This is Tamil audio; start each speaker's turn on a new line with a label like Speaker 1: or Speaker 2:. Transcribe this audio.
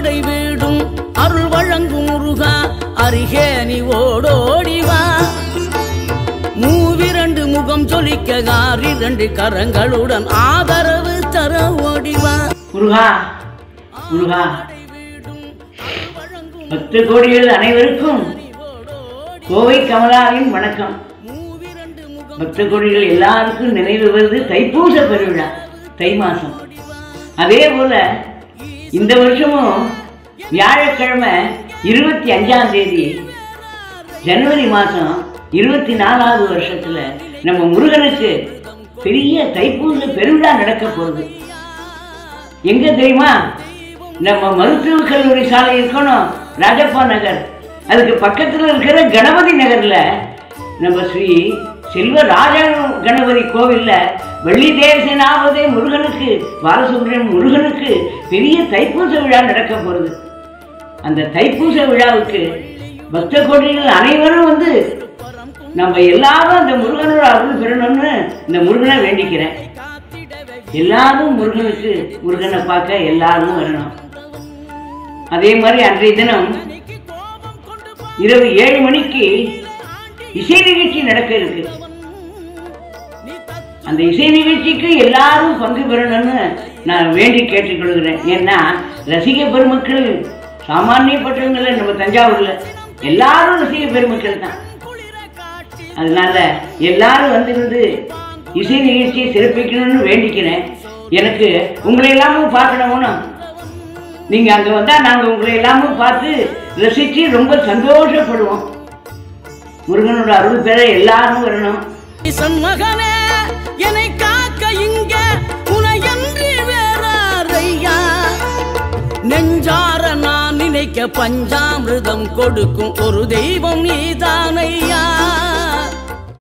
Speaker 1: ஆடை வீடும் அருள் வழங்கும் முருகா அருகே நீ ஓடோடிவா மூவிரண்டு முகம் ஜொலிக்க ஆறிரண்டு கரங்களுடன் ஆதரவு தர ஓடிவா
Speaker 2: முருகா முருகா பக்த கோடிகள் அனைவருக்கும் கோவை கமலாவின் வணக்கம். பக்த கோடிகள் எல்லாருக்கும் நினைவு வருது தைப்பூச பெருவிழா, தை மாசம். அதே போல இந்த வருஷமும் வியாழக்கிழமை 25ஆம் தேதி ஜனவரி மாதம் 24வது வருஷத்துல நம்ம முருகனுக்கு பெரிய தைப்பூச பெருவிழா நடக்க போகுது. எங்க தெரியுமா? நம்ம மருத்துவக் கல்லூரி சாலை இருக்கணும், ராஜப்பா நகர், அதுக்கு பக்கத்துல இருக்கிற கணபதி நகர்ல நம்ம ஸ்ரீ செல்வராஜ கணபதி கோவில்ல வெள்ளி தேசனாவதே முருகனுக்கு பாலசுப்ரமணியம் முருகனுக்கு பெரிய தைப்பூச விழா நடக்க போறது. அந்த தைப்பூச விழாவுக்கு பக்த கோடிகள் அனைவரும் வந்து நம்ம எல்லாரும் அந்த முருகனோட அருள் பெறணும்னு இந்த முருகனை வேண்டிக்கிறேன். எல்லாரும் முருகனை பார்க்க எல்லாரும் வரணும். அதே மாதிரி அன்றைய தினம் இரவு 7 மணிக்கு இசை நிகழ்ச்சி நடக்க இருக்கு. அந்த இசை நிகழ்ச்சிக்கு எல்லாரும் பங்கு பெறணும்னு நான் வேண்டி கேட்டுக்கொள்கிறேன். ஏன்னா ரசிக பெருமக்கள் சாமானியப்பட்டவங்கள நம்ம தஞ்சாவூர்ல எல்லாரும் ரசிக பெருமக்கள் தான். அதனால எல்லாரும் வந்து இசை நிகழ்ச்சியை சிறப்பிக்கணும்னு வேண்டிக்கிறேன். எனக்கு உங்களை எல்லாமும் பார்க்கணும்னு, நீங்க அங்க வந்தா நாங்க உங்களை எல்லாமும் பார்த்து ரசிச்சு ரொம்ப சந்தோஷப்படுவோம். முருகனோட அருள் பெற எல்லாரும் வரணும்.
Speaker 1: மகனே என்னை காக்க இங்க உனையன்றி வேறாரையா, நெஞ்சார நான் நினைக்க பஞ்சாமிர்தம் கொடுக்கும் ஒரு தெய்வம் நீதா.